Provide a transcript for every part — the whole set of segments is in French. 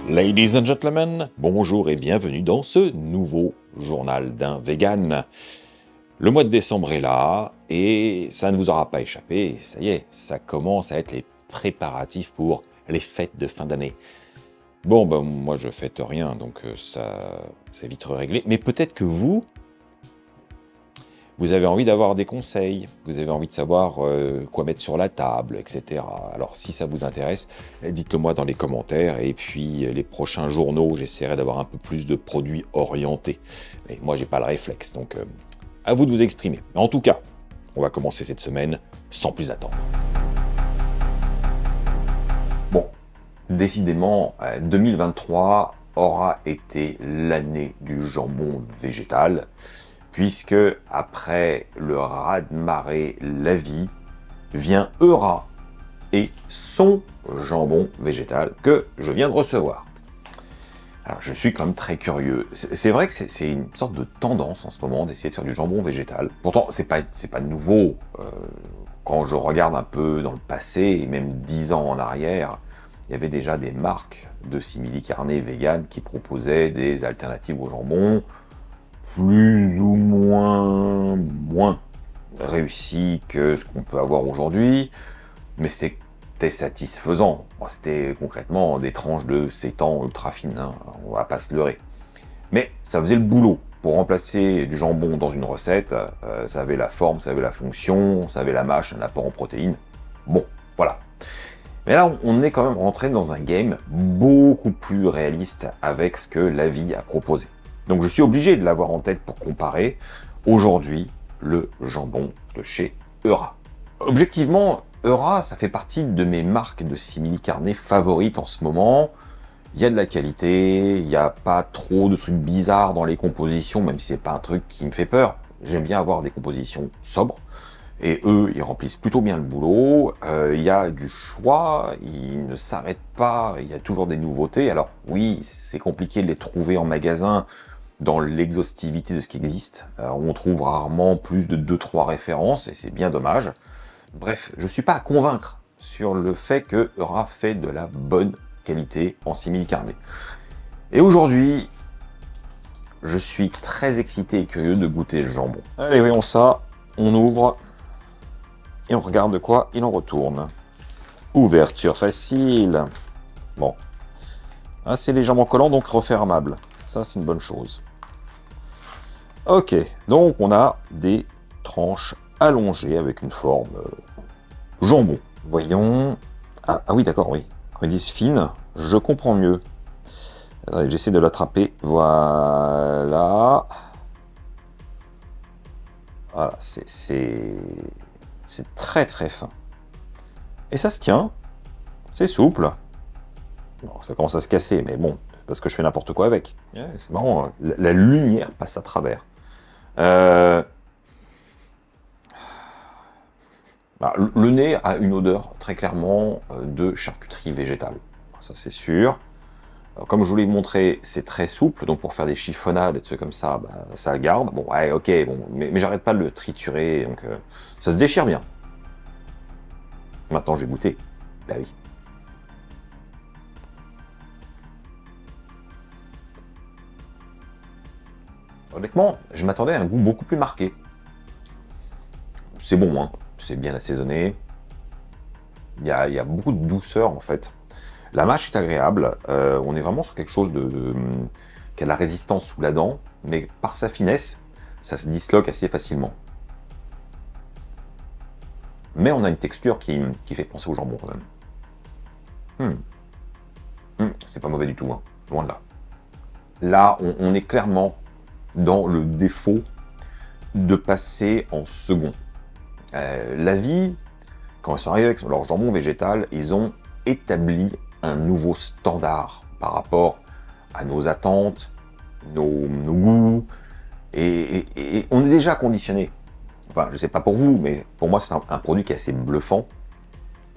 Ladies and gentlemen, bonjour et bienvenue dans ce nouveau journal d'un vegan. Le mois de décembre est là et ça ne vous aura pas échappé, ça y est, ça commence à être les préparatifs pour les fêtes de fin d'année. Bon, ben moi je fête rien, donc ça c'est vite réglé, mais peut-être que vous avez envie d'avoir des conseils, vous avez envie de savoir quoi mettre sur la table, etc. Alors si ça vous intéresse, dites-le moi dans les commentaires, et puis les prochains journaux, j'essaierai d'avoir un peu plus de produits orientés. Et moi j'ai pas le réflexe, donc à vous de vous exprimer. Mais en tout cas, on va commencer cette semaine sans plus attendre. Bon, décidément, 2023 aura été l'année du jambon végétal, puisque après le raz-de-marée La Vie, vient Eura et son jambon végétal que je viens de recevoir. Alors je suis quand même très curieux. C'est vrai que c'est une sorte de tendance en ce moment d'essayer de faire du jambon végétal. Pourtant, c'est pas nouveau. Quand je regarde un peu dans le passé, et même 10 ans en arrière, il y avait déjà des marques de simili-carné vegan qui proposaient des alternatives au jambon, plus ou moins réussi que ce qu'on peut avoir aujourd'hui, mais c'était satisfaisant. Bon, c'était concrètement des tranches de sétan ultra fines, hein, on va pas se leurrer. Mais ça faisait le boulot. Pour remplacer du jambon dans une recette, ça avait la forme, ça avait la fonction, ça avait la mâche, un apport en protéines. Bon, voilà. Mais là, on est quand même rentré dans un game beaucoup plus réaliste avec ce que La Vie a proposé. Donc je suis obligé de l'avoir en tête pour comparer aujourd'hui le jambon de chez Eura. Objectivement, Eura, ça fait partie de mes marques de simili-carné favorites en ce moment. Il y a de la qualité, il n'y a pas trop de trucs bizarres dans les compositions, même si c'est pas un truc qui me fait peur. J'aime bien avoir des compositions sobres. Et eux, ils remplissent plutôt bien le boulot, il y a du choix, ils ne s'arrêtent pas, il y a toujours des nouveautés. Alors oui, c'est compliqué de les trouver en magasin dans l'exhaustivité de ce qui existe. On trouve rarement plus de 2-3 références, et c'est bien dommage. Bref, je ne suis pas à convaincre sur le fait que Eura fait de la bonne qualité en simili-carné. Et aujourd'hui, je suis très excité et curieux de goûter ce jambon. Allez, voyons ça, on ouvre. Et on regarde de quoi il en retourne. Ouverture facile. Bon. Ah, c'est légèrement collant, donc refermable. Ça, c'est une bonne chose. Ok. Donc, on a des tranches allongées avec une forme jambon. Voyons. Ah oui, d'accord, oui. Quand ils disent fine, je comprends mieux. J'essaie de l'attraper. Voilà. Voilà, c'est très très fin. Et ça se tient. C'est souple. Bon, ça commence à se casser, mais bon, parce que je fais n'importe quoi avec. Yeah, c'est marrant, la lumière passe à travers. Le nez a une odeur très clairement de charcuterie végétale. Ça c'est sûr. Comme je vous l'ai montré, c'est très souple, donc pour faire des chiffonnades, des trucs comme ça, bah, ça garde. Bon, ouais, ok, bon, mais j'arrête pas de le triturer, donc ça se déchire bien. Maintenant, je vais goûter. Bah oui. Honnêtement, je m'attendais à un goût beaucoup plus marqué. C'est bon, hein, c'est bien assaisonné. Il y a beaucoup de douceur, en fait. La mâche est agréable, on est vraiment sur quelque chose qui a la résistance sous la dent, mais par sa finesse, ça se disloque assez facilement. Mais on a une texture qui fait penser au jambon quand même. C'est pas mauvais du tout, hein, loin de là. Là, on est clairement dans le défaut de passer en second. La Vie, quand ils sont arrivés avec leur jambon végétal, ils ont établi un nouveau standard par rapport à nos attentes, nos goûts, et on est déjà conditionné. Enfin, je sais pas pour vous, mais pour moi c'est un produit qui est assez bluffant,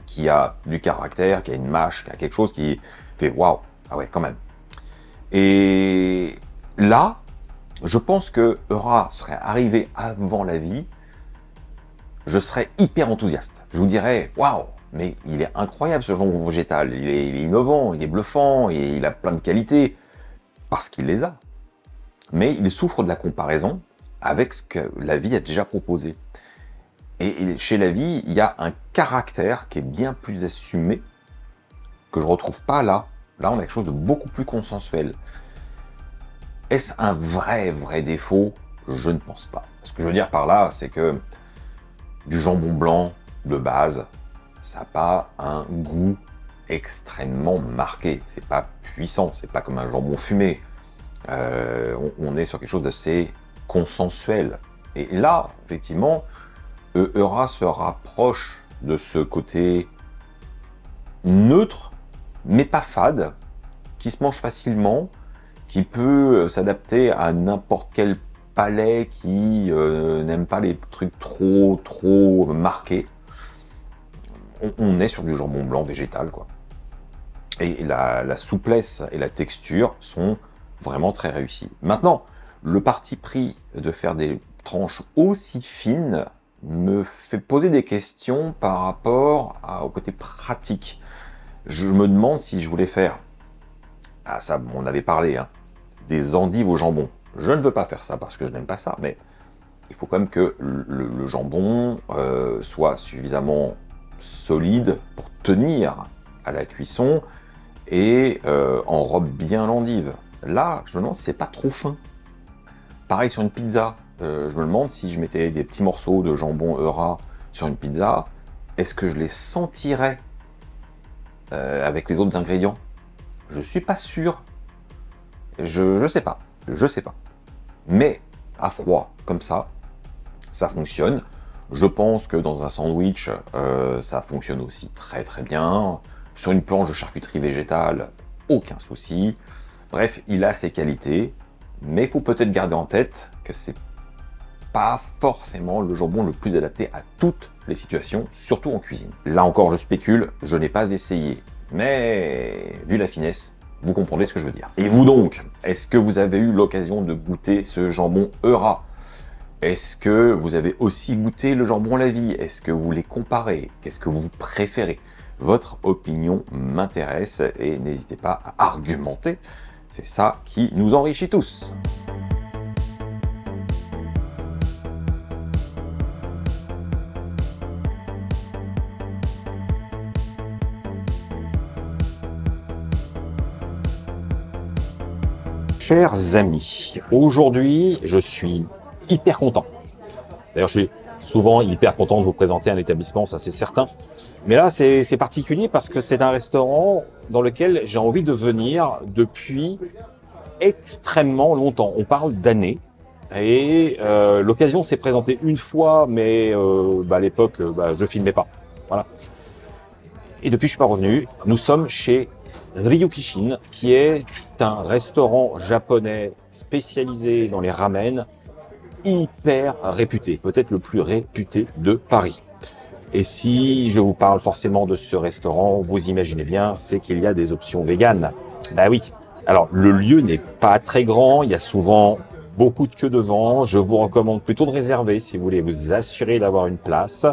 qui a du caractère, qui a une mâche, qui a quelque chose qui fait waouh, ah ouais, quand même. Et là, je pense que Eura serait arrivé avant La Vie, je serais hyper enthousiaste. Je vous dirais waouh, mais il est incroyable ce jambon végétal, il est innovant, il est bluffant, et il a plein de qualités, parce qu'il les a. Mais il souffre de la comparaison avec ce que la vie a déjà proposé. Et chez la vie, il y a un caractère qui est bien plus assumé, que je ne retrouve pas là. Là, on a quelque chose de beaucoup plus consensuel. Est-ce un vrai défaut? Je ne pense pas. Ce que je veux dire par là, c'est que du jambon blanc de base, ça n'a pas un goût extrêmement marqué. C'est pas puissant, c'est pas comme un jambon fumé. On est sur quelque chose d'assez consensuel. Et là, effectivement, Eura se rapproche de ce côté neutre, mais pas fade, qui se mange facilement, qui peut s'adapter à n'importe quel palais qui n'aime pas les trucs trop marqués. On est sur du jambon blanc végétal, quoi. Et la souplesse et la texture sont vraiment très réussies. Maintenant, le parti pris de faire des tranches aussi fines me fait poser des questions par rapport au côté pratique. Je me demande si je voulais faire, ça on avait parlé, hein, des endives au jambon. Je ne veux pas faire ça parce que je n'aime pas ça, mais il faut quand même que le jambon soit suffisamment solide pour tenir à la cuisson et enrobe bien l'endive. Là, je me demande si c'est pas trop fin. Pareil sur une pizza, je me demande si je mettais des petits morceaux de jambon Eura sur une pizza, est-ce que je les sentirais avec les autres ingrédients? Je suis pas sûr. Je sais pas. Je sais pas. Mais à froid, comme ça fonctionne. Je pense que dans un sandwich, ça fonctionne aussi très bien. Sur une planche de charcuterie végétale, aucun souci. Bref, il a ses qualités, mais il faut peut-être garder en tête que c'est pas forcément le jambon le plus adapté à toutes les situations, surtout en cuisine. Là encore, je spécule, je n'ai pas essayé, mais vu la finesse, vous comprendrez ce que je veux dire. Et vous donc, est-ce que vous avez eu l'occasion de goûter ce jambon Eura? Est-ce que vous avez aussi goûté le jambon La Vie? Est-ce que vous les comparez? Qu'est-ce que vous préférez? Votre opinion m'intéresse et n'hésitez pas à argumenter. C'est ça qui nous enrichit tous. Chers amis, aujourd'hui, je suis hyper content. D'ailleurs, je suis souvent hyper content de vous présenter un établissement, ça c'est certain. Mais là, c'est particulier parce que c'est un restaurant dans lequel j'ai envie de venir depuis extrêmement longtemps. On parle d'années. Et l'occasion s'est présentée une fois, mais à l'époque, je filmais pas. Voilà. Et depuis, je suis pas revenu. Nous sommes chez Ryukishin, qui est un restaurant japonais spécialisé dans les ramen, hyper réputé, peut-être le plus réputé de Paris. Et si je vous parle forcément de ce restaurant, vous imaginez bien, c'est qu'il y a des options véganes. Bah oui. Alors, le lieu n'est pas très grand, il y a souvent beaucoup de queues devant. Je vous recommande plutôt de réserver si vous voulez vous assurer d'avoir une place.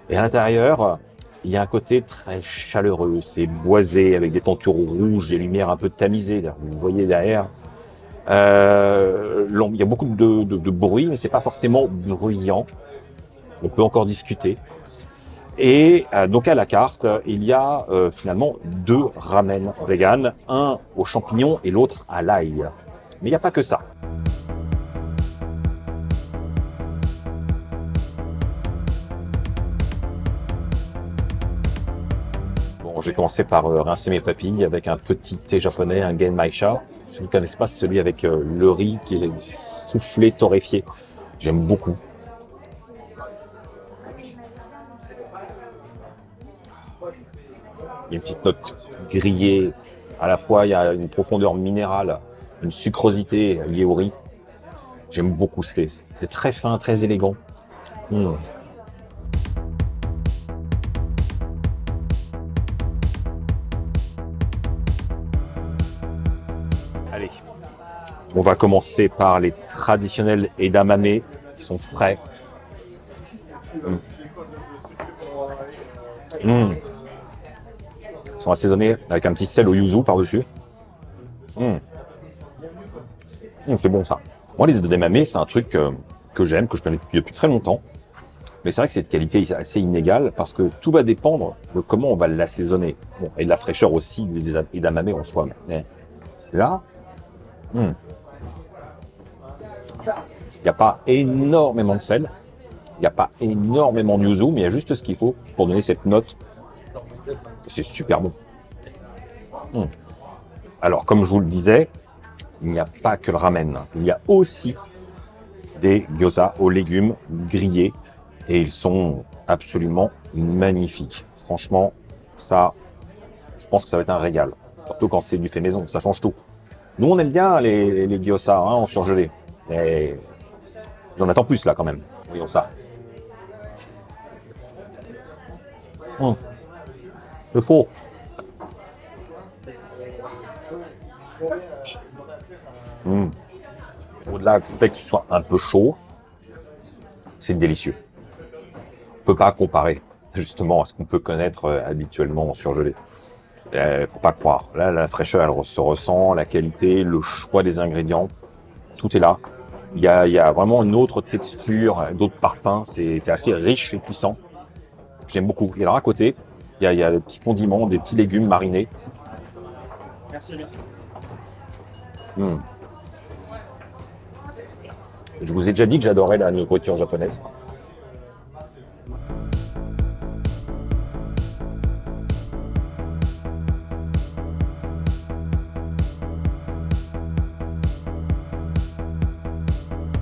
Et à l'intérieur, il y a un côté très chaleureux, c'est boisé avec des tentures rouges, des lumières un peu tamisées. Vous voyez derrière, il y a beaucoup de bruit, mais c'est pas forcément bruyant. On peut encore discuter. Et donc à la carte, il y a finalement 2 ramen vegan, un aux champignons et l'autre à l'ail. Mais il n'y a pas que ça. Bon, je vais commencer par rincer mes papilles avec un petit thé japonais, un genmaisha. Si vous ne connaissez pas, c'est celui avec le riz qui est soufflé, torréfié. J'aime beaucoup. Il y a une petite note grillée. À la fois, il y a une profondeur minérale, une sucrosité liée au riz. J'aime beaucoup ce thé. C'est très fin, très élégant. Allez, on va commencer par les traditionnels edamame qui sont frais. Mmh. Ils sont assaisonnés avec un petit sel au yuzu par-dessus. Mmh. Mmh, c'est bon ça. Moi, les edamame, c'est un truc que j'aime, que je connais depuis très longtemps. Mais c'est vrai que c'est de qualité assez inégale parce que tout va dépendre de comment on va l'assaisonner. Bon, et de la fraîcheur aussi des edamame en soi. Mais là, il n'y a pas énormément de sel. Il n'y a pas énormément de yuzu, mais il y a juste ce qu'il faut pour donner cette note. C'est super bon. Alors, comme je vous le disais, il n'y a pas que le ramen. Il y a aussi des gyoza aux légumes grillés. Et ils sont absolument magnifiques. Franchement, ça, je pense que ça va être un régal. Surtout quand c'est du fait maison, ça change tout. Nous, on aime bien les gyoza en surgelé. Mais j'en attends plus là quand même. Voyons ça. C'est faux. Au-delà du fait que ce soit un peu chaud, c'est délicieux. On ne peut pas comparer justement à ce qu'on peut connaître habituellement en surgelé. Faut pas croire. Là, la fraîcheur, elle se ressent, la qualité, le choix des ingrédients, tout est là. Il y a vraiment une autre texture, d'autres parfums. C'est assez riche et puissant. J'aime beaucoup. Et alors à côté, il y a des petits condiments, des petits légumes marinés. Merci, merci. Je vous ai déjà dit que j'adorais la nourriture japonaise.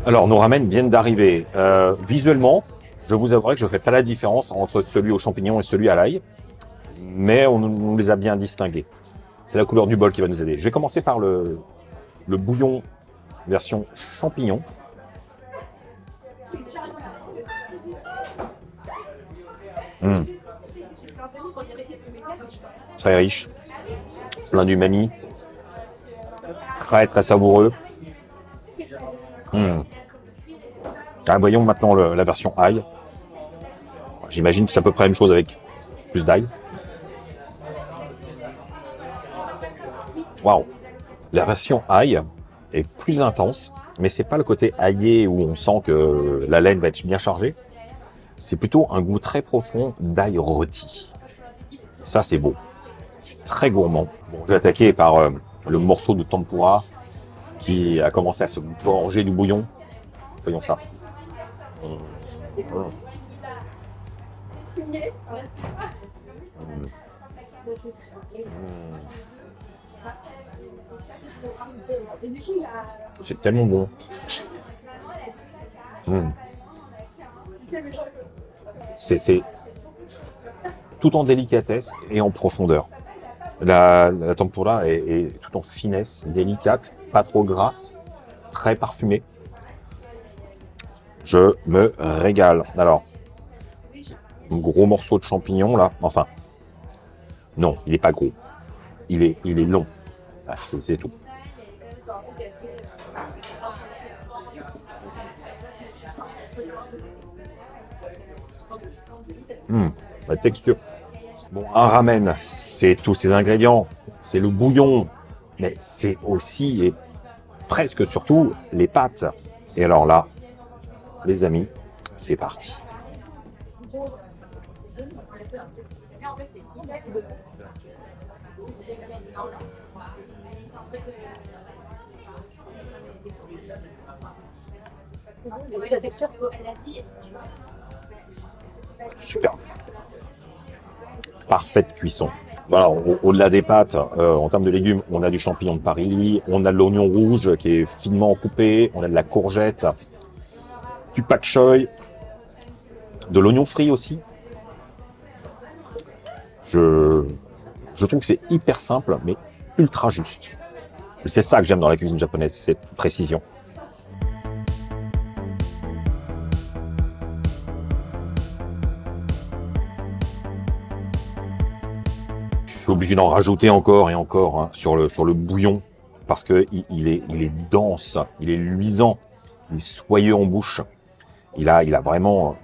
Alors, nos ramen viennent d'arriver. Visuellement, je vous avouerai que je ne fais pas la différence entre celui aux champignons et celui à l'ail, mais on les a bien distingués. C'est la couleur du bol qui va nous aider. Je vais commencer par le bouillon version champignon. Très riche, plein d'umami, très très savoureux. Ah, voyons maintenant la version ail. J'imagine que c'est à peu près la même chose avec plus d'ail. Waouh! La version ail est plus intense, mais c'est pas le côté aillé où on sent que la laine va être bien chargée. C'est plutôt un goût très profond d'ail rôti. Ça, c'est beau. C'est très gourmand. Bon, je vais attaquer par le morceau de tempura qui a commencé à se gorger du bouillon. Voyons ça. C'est tellement bon. C'est tout en délicatesse et en profondeur. La tempura est tout en finesse, délicate, pas trop grasse, très parfumée. Je me régale. Alors, un gros morceau de champignon là. Enfin, non, il n'est pas gros. Il est long. Ah, c'est tout. La texture. Bon, un ramen, c'est tous ces ingrédients. C'est le bouillon, mais c'est aussi et presque surtout les pâtes. Et alors là, les amis, c'est parti. Super. Parfaite cuisson. Voilà, au-delà des pâtes, en termes de légumes, on a du champignon de Paris, on a de l'oignon rouge qui est finement coupé, on a de la courgette, du pak choy, de l'oignon frit aussi. Je trouve que c'est hyper simple, mais ultra juste. C'est ça que j'aime dans la cuisine japonaise, cette précision. Je suis obligé d'en rajouter encore et encore sur le bouillon, parce qu'il est dense, il est luisant, il est soyeux en bouche. Il a vraiment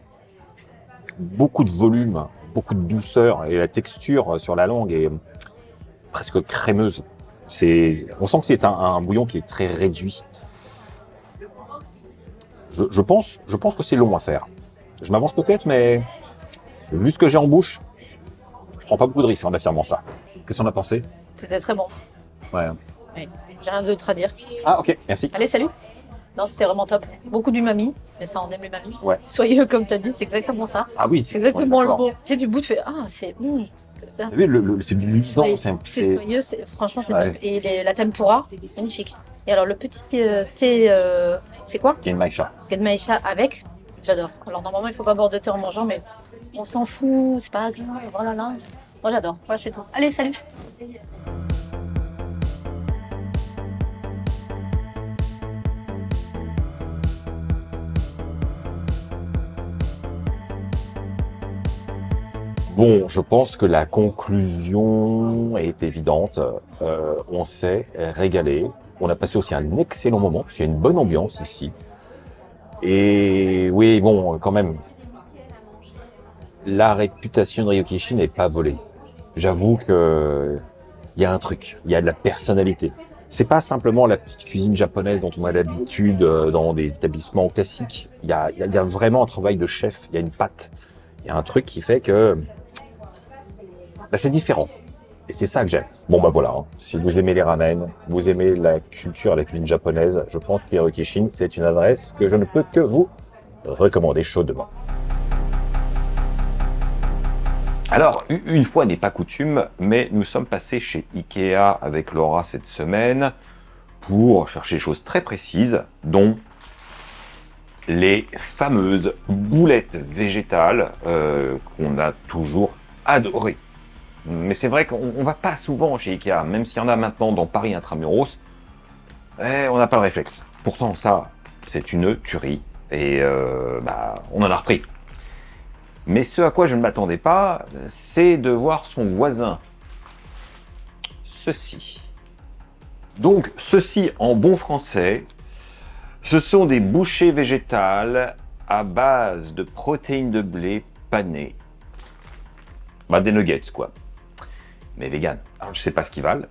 beaucoup de volume, beaucoup de douceur et la texture sur la langue est presque crémeuse. On sent que c'est un bouillon qui est très réduit. Je pense que c'est long à faire. Je m'avance peut-être, mais vu ce que j'ai en bouche, je prends pas beaucoup de risques en affirmant ça. Qu'est-ce qu'on a pensé? C'était très bon. Ouais. Oui. J'ai rien d'autre à dire. Ah ok, merci. Allez, salut. Non, c'était vraiment top. Beaucoup d'umami, mais ça, on aime l'umami. Ouais. Soyeux, comme tu as dit, c'est exactement ça. Ah oui. C'est exactement ouais, le d'accord. mot. Tu sais, du bout, tu fais ah, c'est. T'as vu, c'est du luisant, C'est soyeux, franchement, c'est Ouais. top. Et la tempura, c'est magnifique. Et alors, le petit thé, c'est quoi? Genmaisha. Genmaisha avec, j'adore. Alors, normalement, il faut pas boire de thé en mangeant, mais on s'en fout, c'est pas grave. Oh là là. Moi, j'adore. Voilà, c'est tout. Allez, salut. Bon, je pense que la conclusion est évidente. On s'est régalé. On a passé aussi un excellent moment. Il y a une bonne ambiance ici. Et oui, bon, quand même, la réputation de Ryukishi n'est pas volée. J'avoue que il y a un truc, il y a de la personnalité. C'est pas simplement la petite cuisine japonaise dont on a l'habitude dans des établissements classiques. Il y a vraiment un travail de chef. Il y a une patte. Il y a un truc qui fait que bah, c'est différent. Et c'est ça que j'aime. Bon bah voilà, hein. Si vous aimez les ramen, vous aimez la culture et la cuisine japonaise, je pense que Ryukishin, c'est une adresse que je ne peux que vous recommander chaudement. Alors, une fois n'est pas coutume, mais nous sommes passés chez Ikea avec Laura cette semaine pour chercher des choses très précises, dont les fameuses boulettes végétales qu'on a toujours adorées. Mais c'est vrai qu'on ne va pas souvent chez Ikea, même s'il y en a maintenant dans Paris Intramuros, on n'a pas le réflexe. Pourtant, ça, c'est une tuerie, et on en a repris. Mais ce à quoi je ne m'attendais pas, c'est de voir son voisin. Ceci. Donc, ceci, en bon français, ce sont des bouchées végétales à base de protéines de blé panées. Des nuggets, quoi. Mais vegan. Alors, je ne sais pas ce qu'ils valent,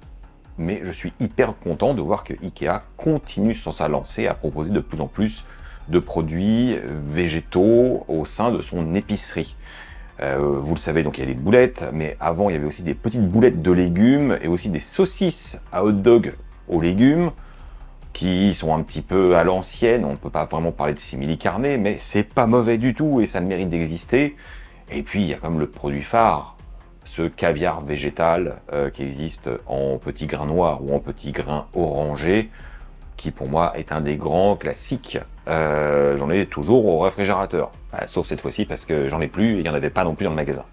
mais je suis hyper content de voir que Ikea continue sur sa lancée à proposer de plus en plus de produits végétaux au sein de son épicerie. Vous le savez, donc il y a les boulettes, mais avant il y avait aussi des petites boulettes de légumes et aussi des saucisses à hot dog aux légumes qui sont un petit peu à l'ancienne. On ne peut pas vraiment parler de simili carne, mais c'est pas mauvais du tout et ça le mérite d'exister. Et puis il y a comme le produit phare, ce caviar végétal qui existe en petit grain noir ou en petit grain orangé, qui pour moi est un des grands classiques. J'en ai toujours au réfrigérateur. Sauf cette fois-ci parce que j'en ai plus et il n'y en avait pas non plus dans le magasin.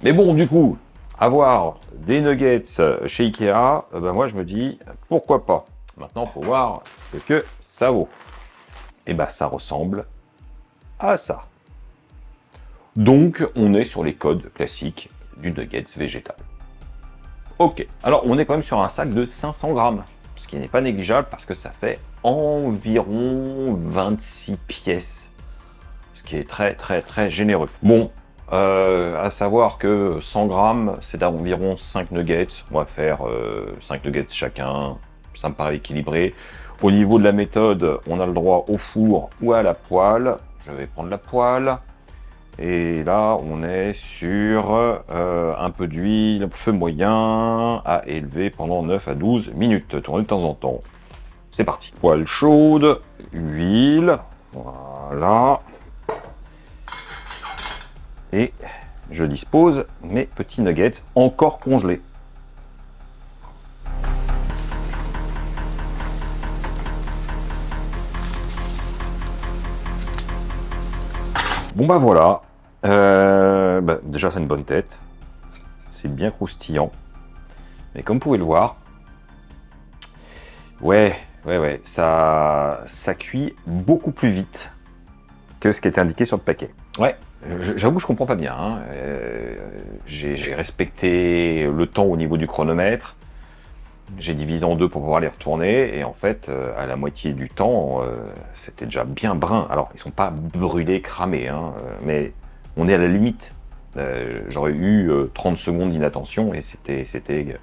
Mais bon, du coup, avoir des nuggets chez Ikea, moi je me dis, pourquoi pas? Maintenant, il faut voir ce que ça vaut. Et ça ressemble à ça. Donc, on est sur les codes classiques du nuggets végétal. Ok, alors on est quand même sur un sac de 500 grammes. Ce qui n'est pas négligeable parce que ça fait environ 26 pièces, ce qui est très très très généreux. Bon, à savoir que 100 grammes, c'est environ 5 nuggets. On va faire 5 nuggets chacun, ça me paraît équilibré. Au niveau de la méthode, on a le droit au four ou à la poêle. Je vais prendre la poêle. Et là, on est sur un peu d'huile, feu moyen, à élever pendant 9 à 12 minutes. Tourner de temps en temps. C'est parti. Poêle chaude, huile, voilà. Et je dispose mes petits nuggets encore congelés. Bon voilà, déjà c'est une bonne tête, c'est bien croustillant, mais comme vous pouvez le voir, ça cuit beaucoup plus vite que ce qui était indiqué sur le paquet. Ouais, j'avoue je comprends pas bien, hein. J'ai respecté le temps au niveau du chronomètre, j'ai divisé en deux pour pouvoir les retourner, et en fait, à la moitié du temps, c'était déjà bien brun. Alors, ils sont pas brûlés, cramés, hein, mais on est à la limite J'aurais eu 30 secondes d'inattention et c'était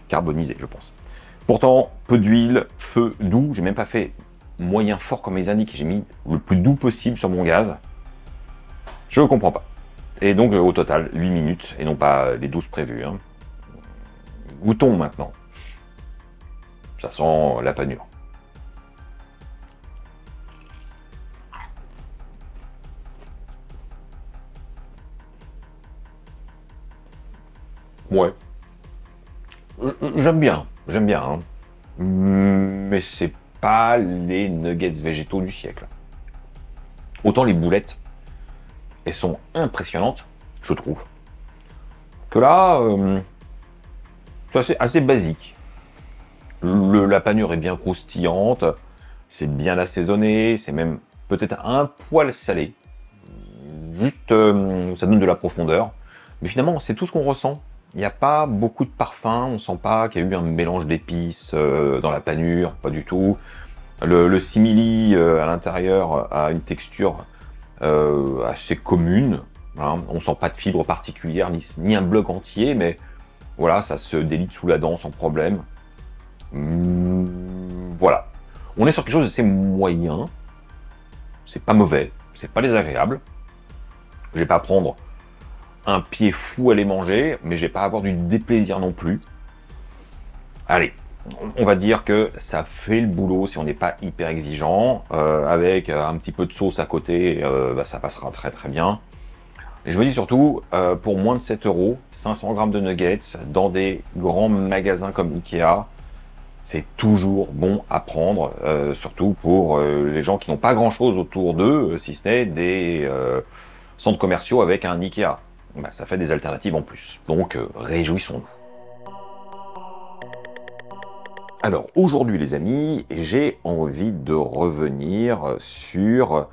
carbonisé, je pense. Pourtant, peu d'huile, feu doux, j'ai même pas fait moyen fort comme ils indiquent, j'ai mis le plus doux possible sur mon gaz. Je ne comprends pas. Et donc au total, 8 minutes, et non pas les 12 prévues. Hein. Goûtons maintenant. Ça sent la panure. Ouais. J'aime bien, hein. Mais c'est pas les nuggets végétaux du siècle. Autant les boulettes, elles sont impressionnantes, je trouve. Que là, c'est assez basique. La panure est bien croustillante, c'est bien assaisonné, c'est même peut-être un poil salé. Juste, ça donne de la profondeur. Mais finalement, c'est tout ce qu'on ressent. Il n'y a pas beaucoup de parfum, on sent pas qu'il y a eu un mélange d'épices dans la panure, pas du tout. Le simili à l'intérieur a une texture assez commune. Hein. On sent pas de fibre particulière, ni un bloc entier, mais voilà, ça se délite sous la dent sans problème. Voilà. On est sur quelque chose d'assez moyen. C'est pas mauvais, c'est pas désagréable. Je vais pas prendre un pied fou à les manger, mais je vais pas avoir du déplaisir non plus. Allez, on va dire que ça fait le boulot si on n'est pas hyper exigeant. Avec un petit peu de sauce à côté, ça passera très très bien. Et je me dis surtout, pour moins de 7 €, 500 grammes de nuggets dans des grands magasins comme Ikea, c'est toujours bon à prendre, surtout pour les gens qui n'ont pas grand-chose autour d'eux, si ce n'est des centres commerciaux avec un Ikea. Ça fait des alternatives en plus. Donc, réjouissons-nous. Alors, aujourd'hui, les amis, j'ai envie de revenir sur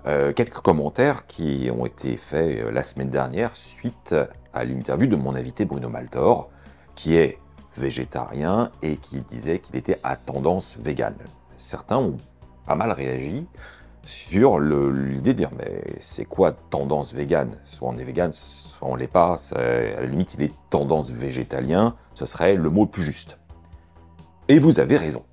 quelques commentaires qui ont été faits la semaine dernière suite à l'interview de mon invité Bruno Maltor, qui est végétarien et qui disait qu'il était à tendance végane. Certains ont pas mal réagi sur l'idée de dire mais c'est quoi tendance végane? Soit on est végane, soit on l'est pas, à la limite il est tendance végétalien, ce serait le mot le plus juste. Et vous avez raison.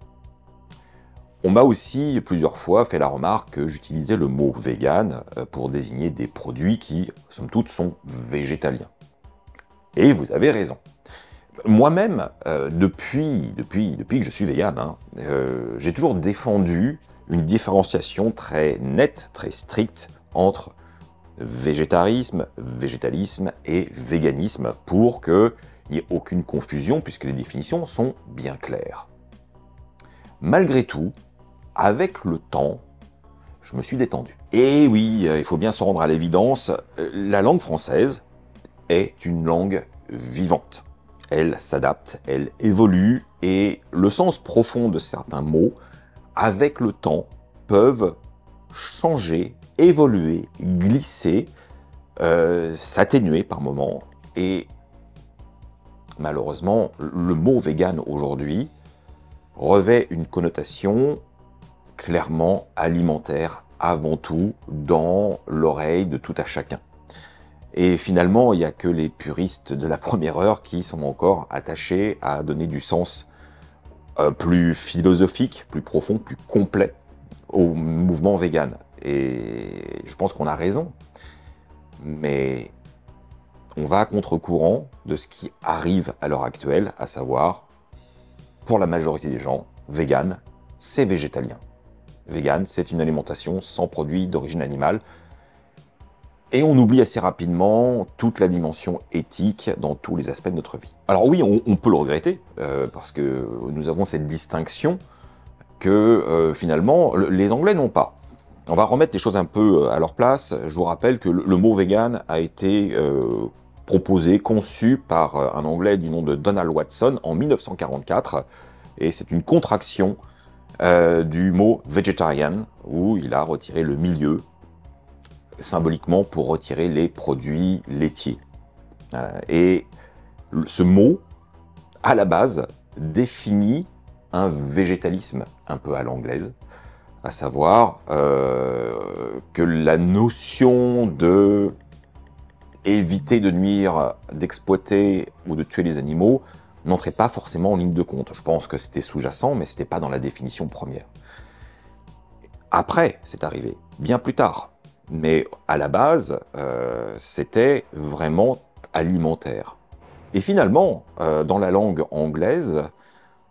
On m'a aussi plusieurs fois fait la remarque que j'utilisais le mot vegan pour désigner des produits qui, somme toute, sont végétaliens. Et vous avez raison. Moi-même, depuis que je suis vegan, hein, j'ai toujours défendu une différenciation très nette, très stricte entre végétarisme, végétalisme et véganisme pour qu'il n'y ait aucune confusion puisque les définitions sont bien claires. Malgré tout, avec le temps, je me suis détendu. Et oui, il faut bien se rendre à l'évidence, la langue française est une langue vivante. Elle s'adapte, elle évolue, et le sens profond de certains mots, avec le temps, peuvent changer, évoluer, glisser, s'atténuer par moments. Et malheureusement, le mot vegan aujourd'hui revêt une connotation clairement alimentaire, avant tout, dans l'oreille de tout à chacun. Et finalement, il n'y a que les puristes de la première heure qui sont encore attachés à donner du sens plus philosophique, plus profond, plus complet au mouvement vegan. Et je pense qu'on a raison. Mais on va à contre-courant de ce qui arrive à l'heure actuelle, à savoir, pour la majorité des gens, vegan, c'est végétalien. Vegan, c'est une alimentation sans produits d'origine animale. Et on oublie assez rapidement toute la dimension éthique dans tous les aspects de notre vie. Alors oui, on peut le regretter, parce que nous avons cette distinction que finalement les Anglais n'ont pas. On va remettre les choses un peu à leur place. Je vous rappelle que le mot vegan a été proposé, conçu par un Anglais du nom de Donald Watson en 1944, et c'est une contraction du mot vegetarian, où il a retiré le milieu, symboliquement pour retirer les produits laitiers. Et ce mot, à la base, définit un végétalisme un peu à l'anglaise, à savoir que la notion de éviter de nuire, d'exploiter ou de tuer les animaux n'entrait pas forcément en ligne de compte. Je pense que c'était sous-jacent, mais ce n'était pas dans la définition première. Après, c'est arrivé, bien plus tard. Mais à la base, c'était vraiment alimentaire. Et finalement, dans la langue anglaise,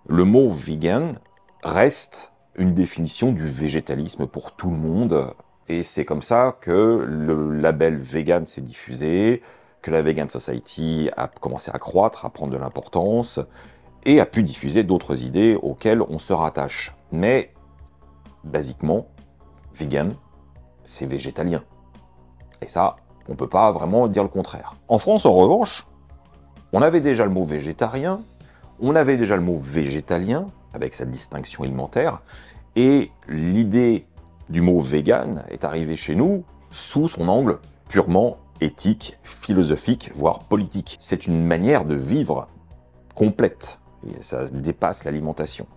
le mot vegan reste une définition du végétalisme pour tout le monde. Et c'est comme ça que le label vegan s'est diffusé, que la Vegan Society a commencé à croître, à prendre de l'importance, et a pu diffuser d'autres idées auxquelles on se rattache. Mais, basiquement, vegan, c'est végétalien. Et ça, on ne peut pas vraiment dire le contraire. En France, en revanche, on avait déjà le mot végétarien, on avait déjà le mot végétalien, avec sa distinction alimentaire, et l'idée du mot vegan est arrivée chez nous sous son angle purement éthique, philosophique, voire politique. C'est une manière de vivre complète, et ça dépasse l'alimentation.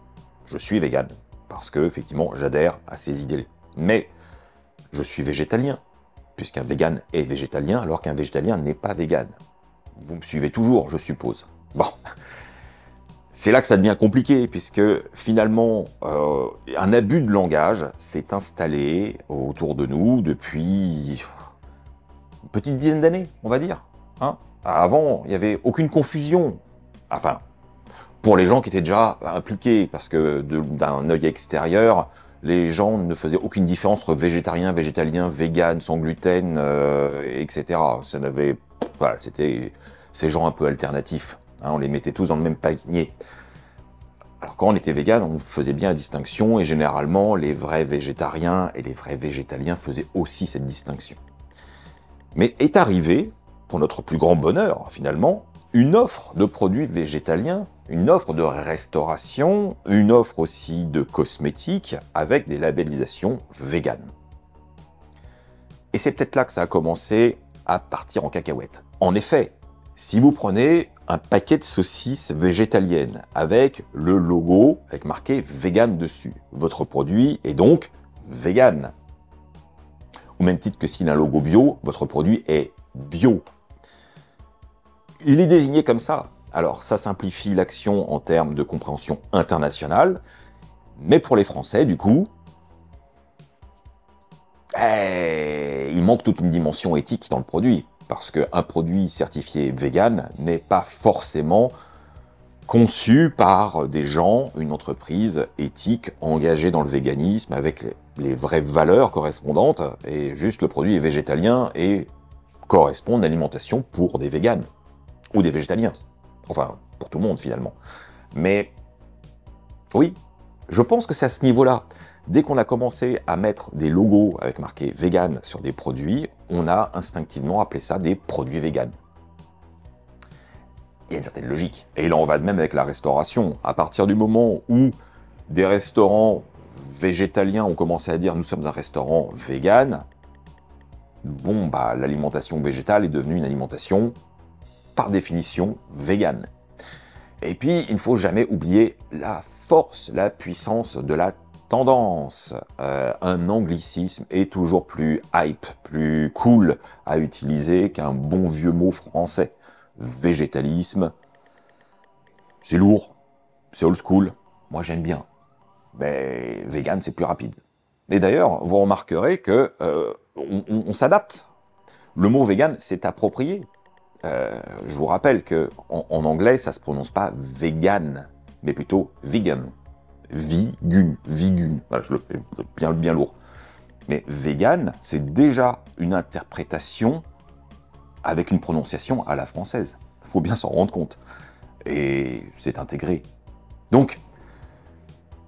Je suis vegan, parce que, effectivement, j'adhère à ces idées-là. Mais je suis végétalien, puisqu'un vegan est végétalien, alors qu'un végétalien n'est pas vegan. Vous me suivez toujours, je suppose. Bon, c'est là que ça devient compliqué, puisque finalement, un abus de langage s'est installé autour de nous depuis une petite dizaine d'années, on va dire. Hein, avant, il n'y avait aucune confusion. Enfin, pour les gens qui étaient déjà impliqués, parce que d'un œil extérieur, les gens ne faisaient aucune différence entre végétarien, végétalien, vegan, sans gluten, etc. Ça n'avait, voilà, c'était ces gens un peu alternatifs. Hein, on les mettait tous dans le même panier. Alors quand on était vegan, on faisait bien la distinction, et généralement, les vrais végétariens et les vrais végétaliens faisaient aussi cette distinction. Mais est arrivé, pour notre plus grand bonheur, finalement, une offre de produits végétaliens, une offre de restauration, une offre aussi de cosmétiques avec des labellisations véganes. Et c'est peut-être là que ça a commencé à partir en cacahuète. En effet, si vous prenez un paquet de saucisses végétaliennes avec le logo, avec marqué vegan dessus, votre produit est donc vegan. Au même titre que s'il a un logo bio, votre produit est bio. Il est désigné comme ça. Alors, ça simplifie l'action en termes de compréhension internationale, mais pour les Français, du coup, il manque toute une dimension éthique dans le produit, parce qu'un produit certifié vegan n'est pas forcément conçu par des gens, une entreprise éthique engagée dans le véganisme avec les vraies valeurs correspondantes, et juste le produit est végétalien et correspond à une alimentation pour des véganes ou des végétaliens. Enfin, pour tout le monde finalement. Mais oui, je pense que c'est à ce niveau-là. Dès qu'on a commencé à mettre des logos avec marqué vegan sur des produits, on a instinctivement appelé ça des produits véganes. Il y a une certaine logique. Et il en va de même avec la restauration. À partir du moment où des restaurants végétaliens ont commencé à dire « nous sommes un restaurant vegan », bon, bah, l'alimentation végétale est devenue une alimentation, par définition, végane. Et puis, il ne faut jamais oublier la force, la puissance de la tendance. Un anglicisme est toujours plus hype, plus cool à utiliser qu'un bon vieux mot français. Végétalisme, c'est lourd, c'est old school, moi j'aime bien. Mais vegan, c'est plus rapide. Et d'ailleurs, vous remarquerez que on s'adapte. Le mot vegan, c'est approprié. Je vous rappelle que en anglais, ça se prononce pas vegan, mais plutôt vegan. Vigun. Voilà, je le fais bien lourd. Mais vegan, c'est déjà une interprétation avec une prononciation à la française. Il faut bien s'en rendre compte. Et c'est intégré. Donc,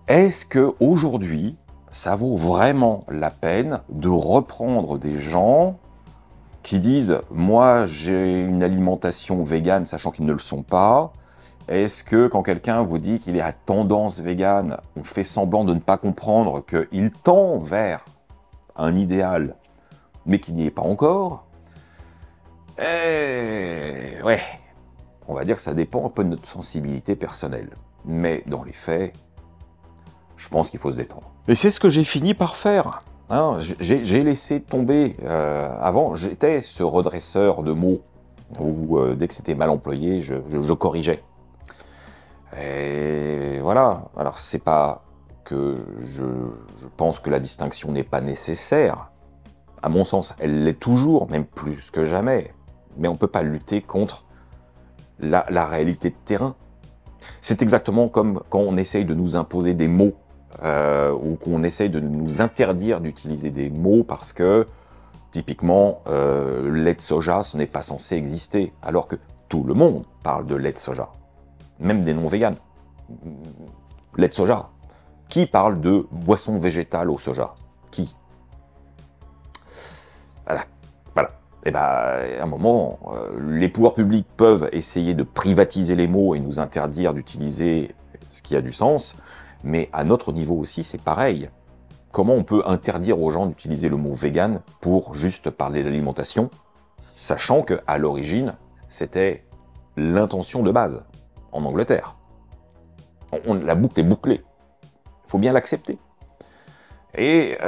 est-ce qu'aujourd'hui, ça vaut vraiment la peine de reprendre des gens qui disent « moi, j'ai une alimentation végane », sachant qu'ils ne le sont pas? Est-ce que quand quelqu'un vous dit qu'il est à tendance végane, on fait semblant de ne pas comprendre qu'il tend vers un idéal, mais qu'il n'y est pas encore? Ouais, on va dire que ça dépend un peu de notre sensibilité personnelle. Mais dans les faits, je pense qu'il faut se détendre. Et c'est ce que j'ai fini par faire. Hein, j'ai laissé tomber. Avant, j'étais ce redresseur de mots où dès que c'était mal employé, je corrigeais. Et voilà. Alors, c'est pas que je pense que la distinction n'est pas nécessaire. À mon sens, elle l'est toujours, même plus que jamais. Mais on ne peut pas lutter contre la réalité de terrain. C'est exactement comme quand on essaye de nous imposer des mots ou qu'on essaye de nous interdire d'utiliser des mots parce que, typiquement, lait de soja, ce n'est pas censé exister, alors que tout le monde parle de lait de soja, même des non-véganes. Lait de soja. Qui parle de boisson végétale au soja? Qui? Voilà. Voilà. Et bien, à un moment, les pouvoirs publics peuvent essayer de privatiser les mots et nous interdire d'utiliser ce qui a du sens, mais à notre niveau aussi, c'est pareil. Comment on peut interdire aux gens d'utiliser le mot vegan pour juste parler d'alimentation, sachant qu'à l'origine, c'était l'intention de base, en Angleterre. La boucle est bouclée. Il faut bien l'accepter. Et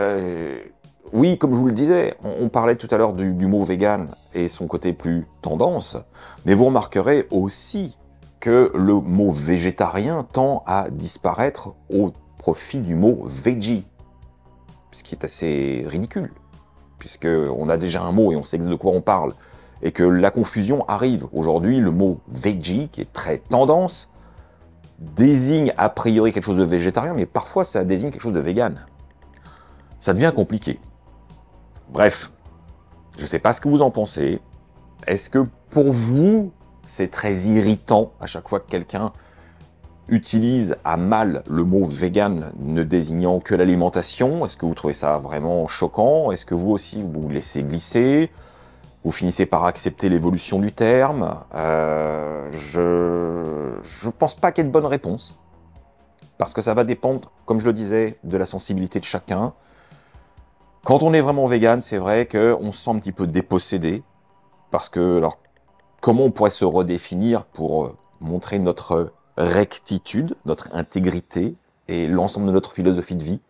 oui, comme je vous le disais, on parlait tout à l'heure du mot vegan et son côté plus tendance, mais vous remarquerez aussi que le mot végétarien tend à disparaître au profit du mot veggie, ce qui est assez ridicule, puisqu'on a déjà un mot et on sait de quoi on parle, et que la confusion arrive. Aujourd'hui, le mot veggie, qui est très tendance, désigne a priori quelque chose de végétarien, mais parfois ça désigne quelque chose de vegan. Ça devient compliqué. Bref, je ne sais pas ce que vous en pensez. Est-ce que pour vous, c'est très irritant à chaque fois que quelqu'un utilise à mal le mot vegan ne désignant que l'alimentation? Est-ce que vous trouvez ça vraiment choquant? Est-ce que vous aussi vous laissez glisser? Vous finissez par accepter l'évolution du terme? Je pense pas qu'il y ait de bonne réponse. Parce que ça va dépendre, comme je le disais, de la sensibilité de chacun. Quand on est vraiment vegan, c'est vrai qu'on se sent un petit peu dépossédé. Parce que, alors, comment on pourrait se redéfinir pour montrer notre rectitude, notre intégrité et l'ensemble de notre philosophie de vie?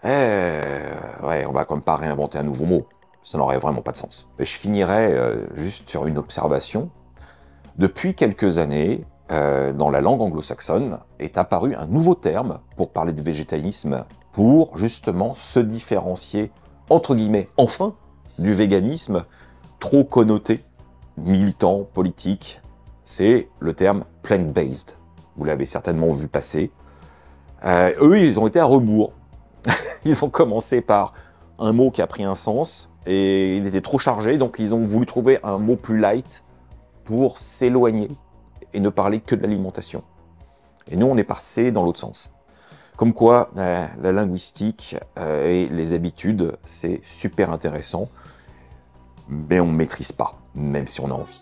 Ouais, on va quand même pas réinventer un nouveau mot. Ça n'aurait vraiment pas de sens. Et je finirai juste sur une observation. Depuis quelques années, dans la langue anglo-saxonne, est apparu un nouveau terme pour parler de végétarisme, pour justement se différencier, entre guillemets, enfin, du véganisme trop connoté, militant, politique. C'est le terme plant-based. Vous l'avez certainement vu passer. Eux, ils ont été à rebours. Ils ont commencé par un mot qui a pris un sens, et il était trop chargé, donc ils ont voulu trouver un mot plus light pour s'éloigner et ne parler que de l'alimentation. Et nous, on est passé dans l'autre sens. Comme quoi, la linguistique et les habitudes, c'est super intéressant, mais on ne maîtrise pas, même si on a envie.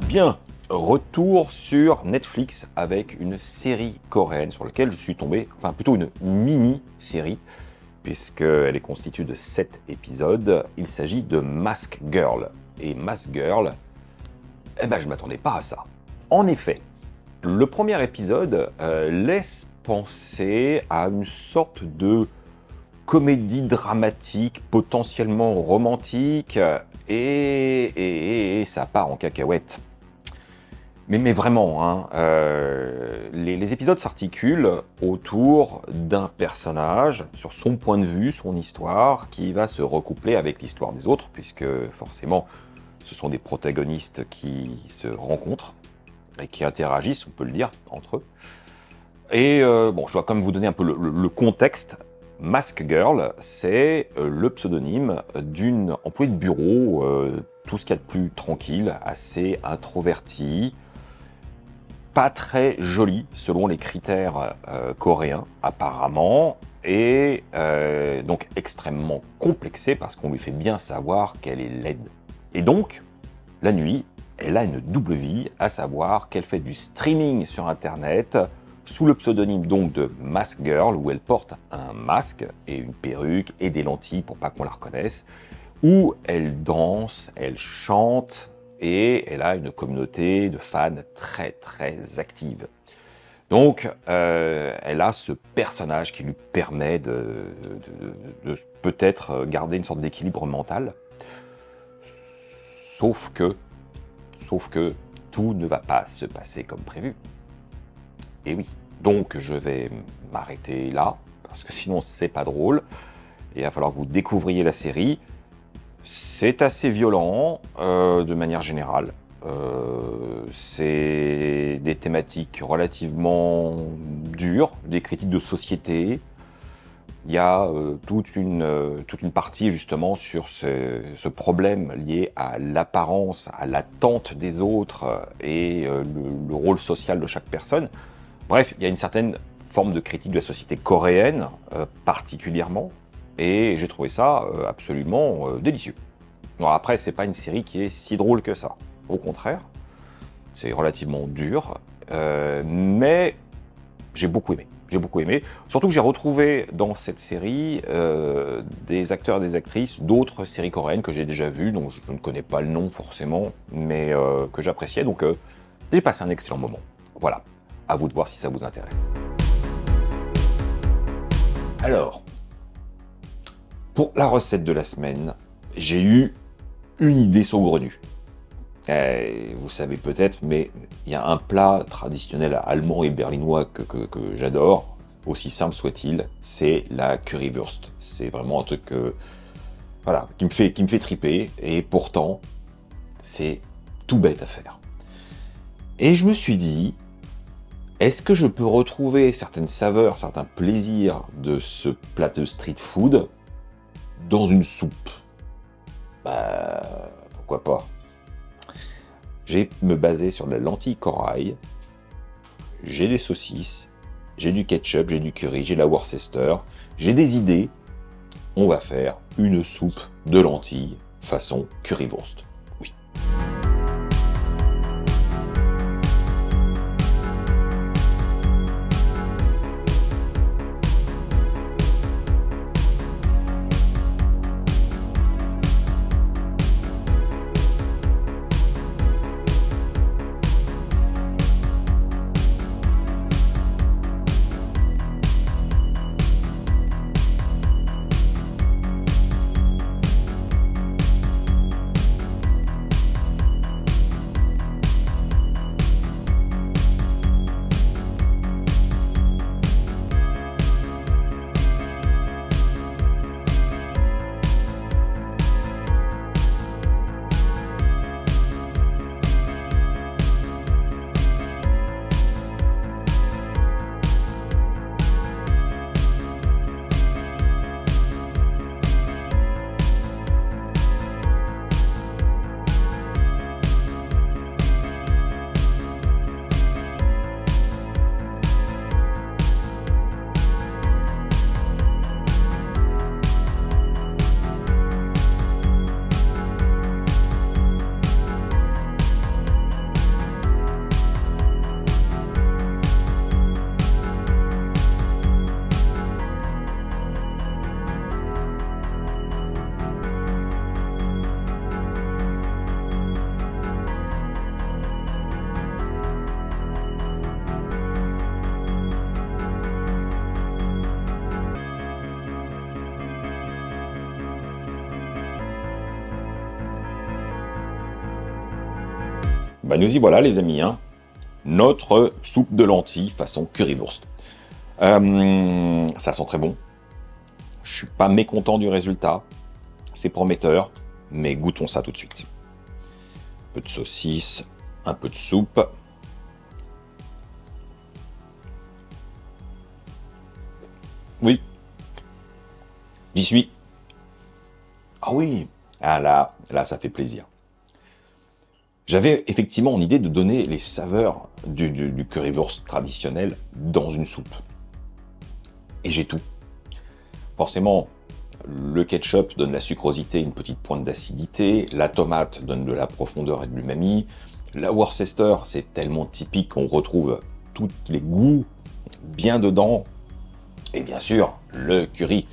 Bien, retour sur Netflix avec une série coréenne sur laquelle je suis tombé, enfin plutôt une mini-série, puisqu'elle est constituée de 7 épisodes. Il s'agit de Mask Girl. Et Mask Girl, eh ben je ne m'attendais pas à ça. En effet, le premier épisode laisse penser à une sorte de comédie dramatique, potentiellement romantique, et ça part en cacahuète. Mais vraiment, hein, les épisodes s'articulent autour d'un personnage, sur son point de vue, son histoire, qui va se recoupler avec l'histoire des autres, puisque forcément, ce sont des protagonistes qui se rencontrent et qui interagissent, on peut le dire, entre eux. Et bon, je dois quand même vous donner un peu le contexte. Mask Girl, c'est le pseudonyme d'une employée de bureau, tout ce qu'il y a de plus tranquille, assez introvertie, pas très jolie selon les critères coréens apparemment, et donc extrêmement complexée parce qu'on lui fait bien savoir qu'elle est laide. Et donc, la nuit, elle a une double vie, à savoir qu'elle fait du streaming sur Internet, sous le pseudonyme donc de Mask Girl, où elle porte un masque et une perruque et des lentilles pour pas qu'on la reconnaisse, où elle danse, elle chante, et elle a une communauté de fans très très active. Donc, elle a ce personnage qui lui permet de peut-être garder une sorte d'équilibre mental. Sauf que tout ne va pas se passer comme prévu. Et oui, donc je vais m'arrêter là, parce que sinon c'est pas drôle. Et il va falloir que vous découvriez la série. C'est assez violent, de manière générale. C'est des thématiques relativement dures, des critiques de société. Il y a toute une partie justement sur ce problème lié à l'apparence, à l'attente des autres et le rôle social de chaque personne. Bref, il y a une certaine forme de critique de la société coréenne, particulièrement, et j'ai trouvé ça absolument délicieux. Bon, après, c'est pas une série qui est si drôle que ça. Au contraire, c'est relativement dur, mais j'ai beaucoup aimé. J'ai beaucoup aimé. Surtout que j'ai retrouvé dans cette série des acteurs et des actrices d'autres séries coréennes que j'ai déjà vues, dont je ne connais pas le nom forcément, mais que j'appréciais. Donc j'ai passé un excellent moment. Voilà. À vous de voir si ça vous intéresse. Alors, pour la recette de la semaine, j'ai eu une idée saugrenue. Vous savez peut-être, mais il y a un plat traditionnel allemand et berlinois que j'adore, aussi simple soit-il, c'est la currywurst. C'est vraiment un truc voilà, qui me fait triper, et pourtant, c'est tout bête à faire. Et je me suis dit, est-ce que je peux retrouver certaines saveurs, certains plaisirs de ce plat de street food dans une soupe? Bah, pourquoi pas? J'ai me basé sur de la lentille corail, j'ai des saucisses, j'ai du ketchup, j'ai du curry, j'ai de la Worcester, j'ai des idées. On va faire une soupe de lentilles façon currywurst. Oui. Bah nous y voilà les amis, hein. Notre soupe de lentilles façon currywurst. Ça sent très bon. Je suis pas mécontent du résultat. C'est prometteur, mais goûtons ça tout de suite. Un peu de saucisse, un peu de soupe. Oui. J'y suis. Ah oui. Ah là, ça fait plaisir. J'avais effectivement en idée de donner les saveurs du currywurst traditionnel dans une soupe. Et j'ai tout. Forcément, le ketchup donne la sucrosité, une petite pointe d'acidité. La tomate donne de la profondeur et de l'umami. La Worcester, c'est tellement typique qu'on retrouve tous les goûts bien dedans. Et bien sûr, le curry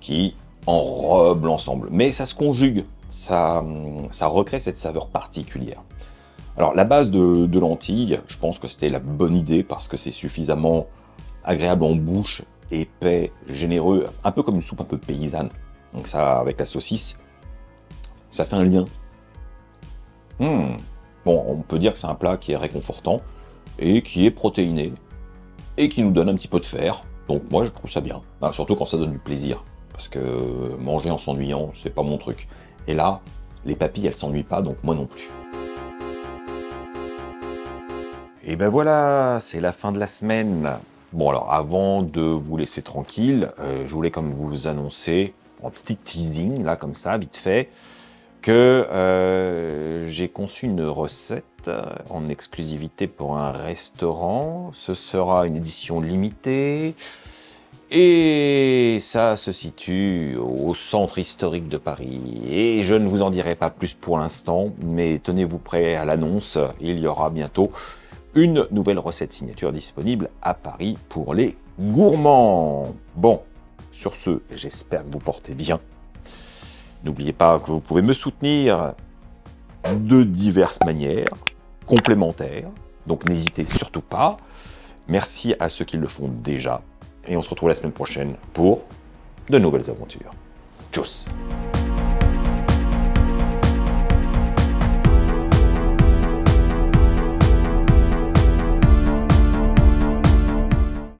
qui enrobe l'ensemble. Mais ça se conjugue, ça recrée cette saveur particulière. Alors la base de lentilles, je pense que c'était la bonne idée parce que c'est suffisamment agréable en bouche, épais, généreux, un peu comme une soupe un peu paysanne. Donc ça, avec la saucisse, ça fait un lien. Bon, on peut dire que c'est un plat qui est réconfortant et qui est protéiné et qui nous donne un petit peu de fer. Donc moi, je trouve ça bien. Surtout quand ça donne du plaisir. Parce que manger en s'ennuyant, c'est pas mon truc. Et là, les papilles, elles s'ennuient pas, donc moi non plus. Et ben voilà, c'est la fin de la semaine. Bon alors, avant de vous laisser tranquille, je voulais comme vous annoncer, un petit teasing, là, comme ça, vite fait, que j'ai conçu une recette en exclusivité pour un restaurant. Ce sera une édition limitée. Et ça se situe au centre historique de Paris. Et je ne vous en dirai pas plus pour l'instant, mais tenez-vous prêts à l'annonce, il y aura bientôt une nouvelle recette signature disponible à Paris pour les gourmands. Bon, sur ce, j'espère que vous portez bien. N'oubliez pas que vous pouvez me soutenir de diverses manières, complémentaires, donc n'hésitez surtout pas. Merci à ceux qui le font déjà. Et on se retrouve la semaine prochaine pour de nouvelles aventures. Tchuss!